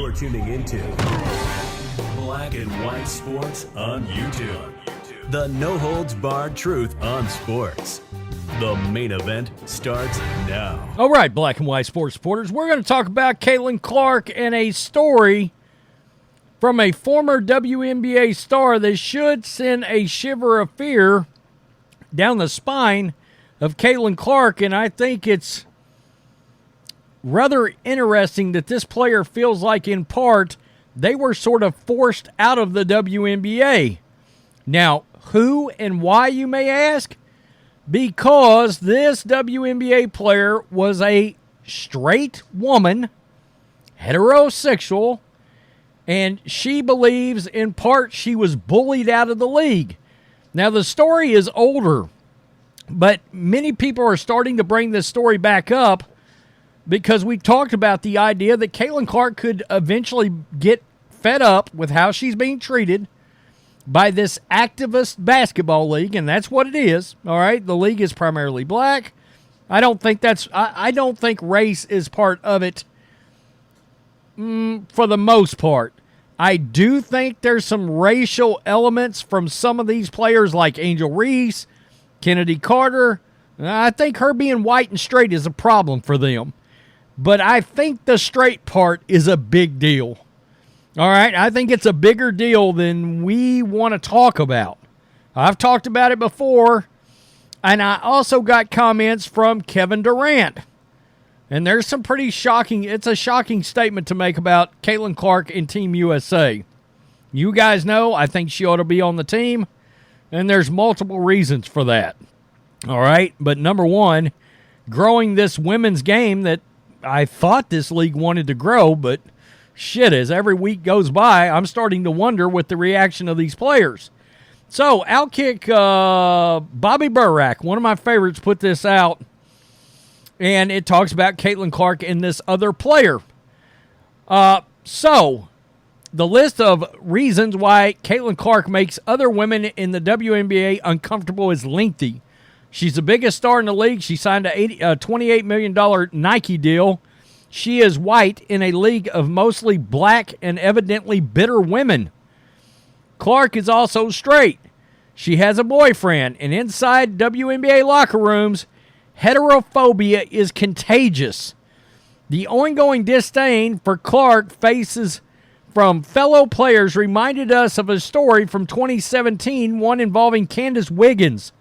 You're tuning into Black and White Sports on YouTube. The no-holds-barred truth on sports. The main event starts now. All right, Black and White Sports supporters, we're going to talk about Caitlin Clark and a story from a former WNBA star that should send a shiver of fear down the spine of Caitlin Clark, and I think it's rather interesting that this player feels like, in part, they were sort of forced out of the WNBA. Now, who and why, you may ask? Because this WNBA player was a straight woman, heterosexual, and she believes, in part, she was bullied out of the league. Now, the story is older, but many people are starting to bring this story back up because we talked about the idea that Caitlin Clark could eventually get fed up with how she's being treated by this activist basketball league, and that's what it is. All right, the league is primarily black. I don't think race is part of it for the most part. I do think there's some racial elements from some of these players like Angel Reese, Kennedy Carter. I think her being white and straight is a problem for them. But I think the straight part is a big deal. All right, I think it's a bigger deal than we want to talk about. I've talked about it before, and I also got comments from Kevin Durant. And there's some pretty shocking, it's a shocking statement to make about Caitlin Clark and Team USA. You guys know I think she ought to be on the team, and there's multiple reasons for that. All right, but number one, growing this women's game that I thought this league wanted to grow, but shit, as every week goes by, I'm starting to wonder with the reaction of these players. So, Outkick Bobby Burak, one of my favorites, put this out, and it talks about Caitlin Clark and this other player. So, the list of reasons why Caitlin Clark makes other women in the WNBA uncomfortable is lengthy. She's the biggest star in the league. She signed a $28 million Nike deal. She is white in a league of mostly black and evidently bitter women. Clark is also straight. She has a boyfriend, and inside WNBA locker rooms, heterophobia is contagious. The ongoing disdain for Clark faces from fellow players reminded us of a story from 2017, one involving Candice Wiggins.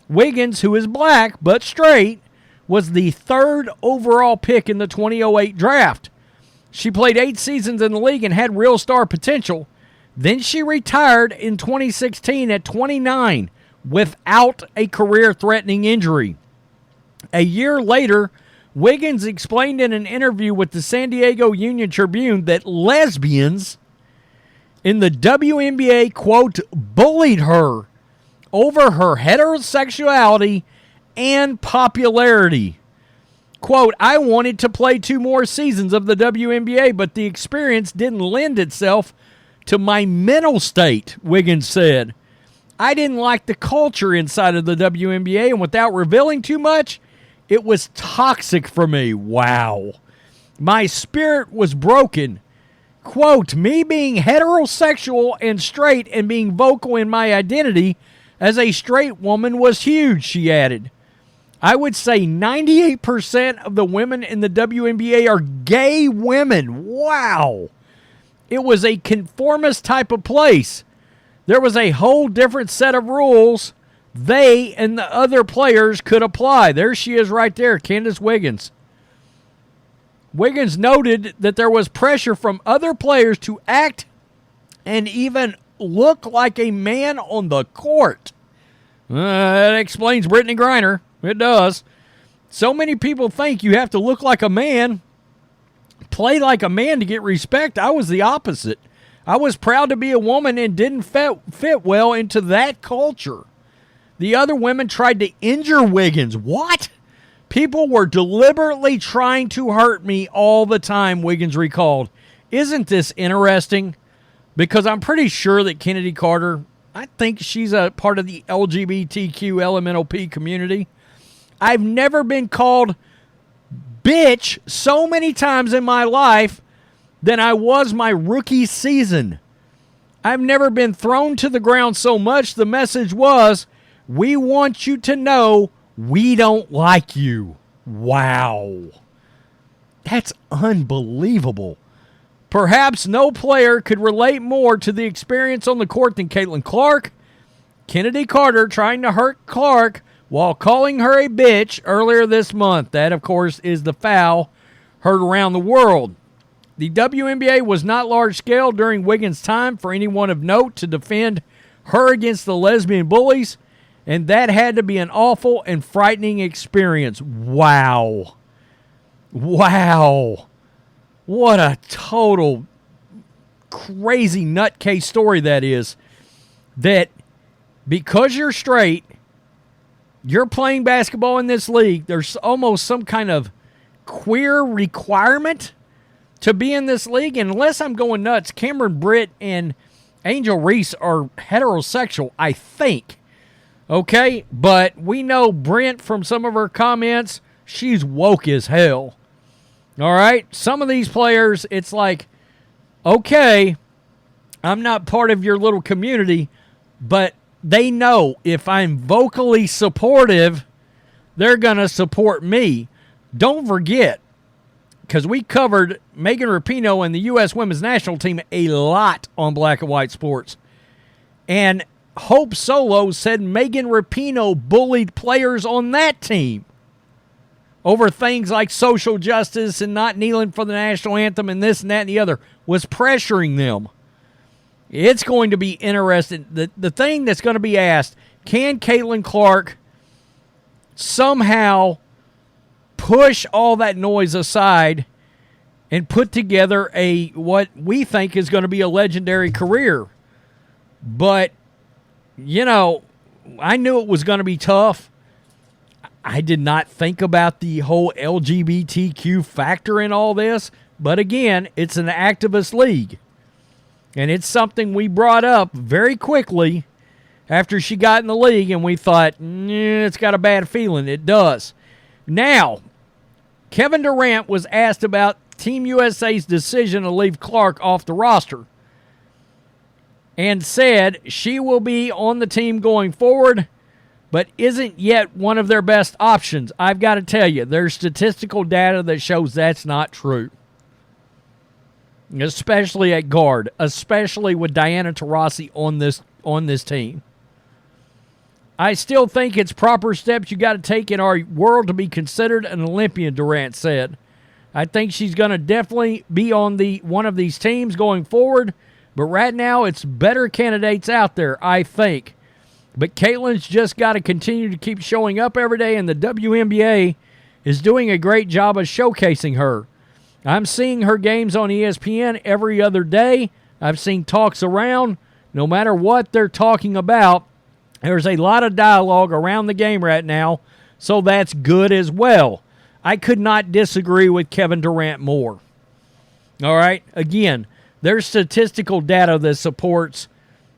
Wiggins, who is black but straight, was the third overall pick in the 2008 draft. She played 8 seasons in the league and had real star potential. Then she retired in 2016 at 29 without a career-threatening injury. A year later, Wiggins explained in an interview with the San Diego Union Tribune that lesbians in the WNBA, quote, bullied her over her heterosexuality and popularity. Quote, I wanted to play 2 more seasons of the WNBA, but the experience didn't lend itself to my mental state, Wiggins said. I didn't like the culture inside of the WNBA, and without revealing too much, it was toxic for me. Wow. My spirit was broken. Quote, me being heterosexual and straight and being vocal in my identity as a straight woman was huge, she added. I would say 98% of the women in the WNBA are gay women. Wow. It was a conformist type of place. There was a whole different set of rules they and the other players could apply. There she is right there, Candice Wiggins. Wiggins noted that there was pressure from other players to act and even look like a man on the court. That explains Brittany Griner. It does. So many people think you have to look like a man, play like a man to get respect. I was the opposite. I was proud to be a woman and didn't fit well into that culture. The other women tried to injure Wiggins. What? People were deliberately trying to hurt me all the time, Wiggins recalled. Isn't this interesting? Because I'm pretty sure that Kennedy Carter, I think she's a part of the LGBTQ LMNOP community. I've never been called bitch so many times in my life than I was my rookie season. I've never been thrown to the ground so much. The message was, we want you to know we don't like you. Wow. That's unbelievable. Perhaps no player could relate more to the experience on the court than Caitlin Clark. Kennedy Carter trying to hurt Clark while calling her a bitch earlier this month. That, of course, is the foul heard around the world. The WNBA was not large-scale during Wiggins' time for anyone of note to defend her against the lesbian bullies, and that had to be an awful and frightening experience. Wow. Wow. What a total crazy nutcase story that is. That because you're straight, you're playing basketball in this league, there's almost some kind of queer requirement to be in this league. And unless I'm going nuts, Cameron Britt and Angel Reese are heterosexual, I think. Okay? But we know Brent from some of her comments, she's woke as hell. All right? Some of these players, it's like, okay, I'm not part of your little community, but they know if I'm vocally supportive, they're going to support me. Don't forget, because we covered Megan Rapinoe and the U.S. Women's National Team a lot on Black and White Sports. And Hope Solo said Megan Rapinoe bullied players on that team over things like social justice and not kneeling for the national anthem and this and that and the other, was pressuring them. It's going to be interesting. The thing that's going to be asked, can Caitlin Clark somehow push all that noise aside and put together what we think is going to be a legendary career? But, I knew it was going to be tough. I did not think about the whole LGBTQ factor in all this. But again, it's an activist league. And it's something we brought up very quickly after she got in the league, and we thought, it's got a bad feeling. It does. Now, Kevin Durant was asked about Team USA's decision to leave Clark off the roster and said she will be on the team going forward, but isn't yet one of their best options. I've got to tell you, there's statistical data that shows that's not true. Especially at guard, especially with Diana Taurasi on this team. I still think it's proper steps you got to take in our world to be considered an Olympian, Durant said. I think she's going to definitely be on one of these teams going forward, but right now it's better candidates out there, I think. But Caitlin's just got to continue to keep showing up every day, and the WNBA is doing a great job of showcasing her. I'm seeing her games on ESPN every other day. I've seen talks around. No matter what they're talking about, there's a lot of dialogue around the game right now, so that's good as well. I could not disagree with Kevin Durant more. All right? Again, there's statistical data that supports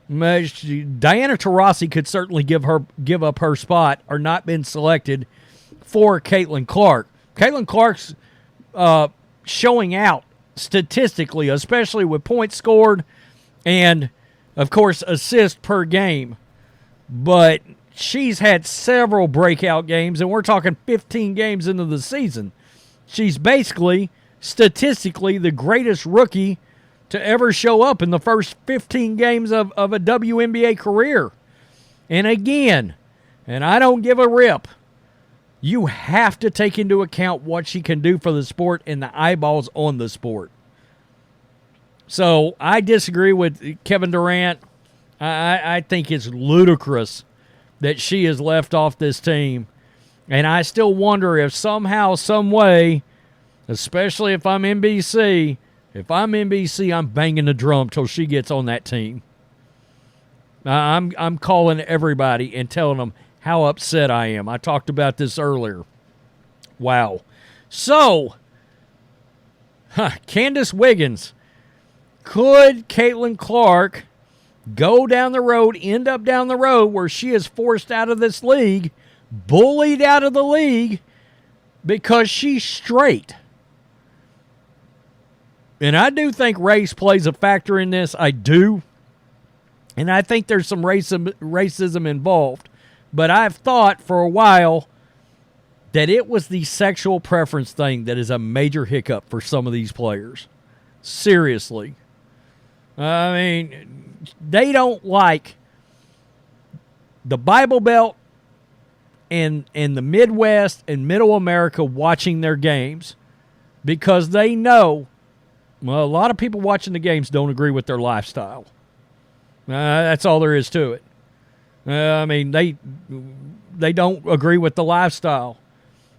Diana Taurasi could certainly give up her spot or not been selected for Caitlin Clark. Caitlin Clark's showing out statistically, especially with points scored and, of course, assists per game. But she's had several breakout games, and we're talking 15 games into the season. She's basically, statistically, the greatest rookie to ever show up in the first 15 games of a WNBA career. And again, and I don't give a rip, you have to take into account what she can do for the sport and the eyeballs on the sport. So I disagree with Kevin Durant. I think it's ludicrous that she is left off this team. And I still wonder if somehow, some way, especially if I'm NBC, I'm banging the drum till she gets on that team. I'm calling everybody and telling them how upset I am. I talked about this earlier. Wow. So, Candice Wiggins. Could Caitlin Clark go down the road, end up down the road where she is forced out of this league, bullied out of the league because she's straight? And I do think race plays a factor in this. I do. And I think there's some racism involved. But I've thought for a while that it was the sexual preference thing that is a major hiccup for some of these players. Seriously. I mean, they don't like the Bible Belt and the Midwest and Middle America watching their games because they know, well, a lot of people watching the games don't agree with their lifestyle. That's all there is to it. I mean, they don't agree with the lifestyle.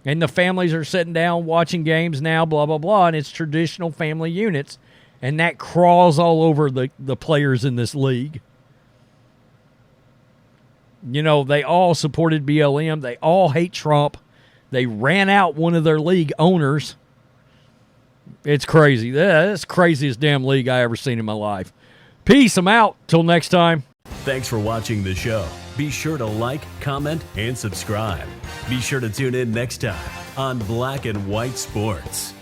And the families are sitting down watching games now, blah, blah, blah, and it's traditional family units. And that crawls all over the players in this league. You know, they all supported BLM. They all hate Trump. They ran out one of their league owners. It's crazy. That's the craziest damn league I ever seen in my life. Peace. I'm out. Till next time. Thanks for watching the show. Be sure to like, comment, and subscribe. Be sure to tune in next time on Black and White Sports.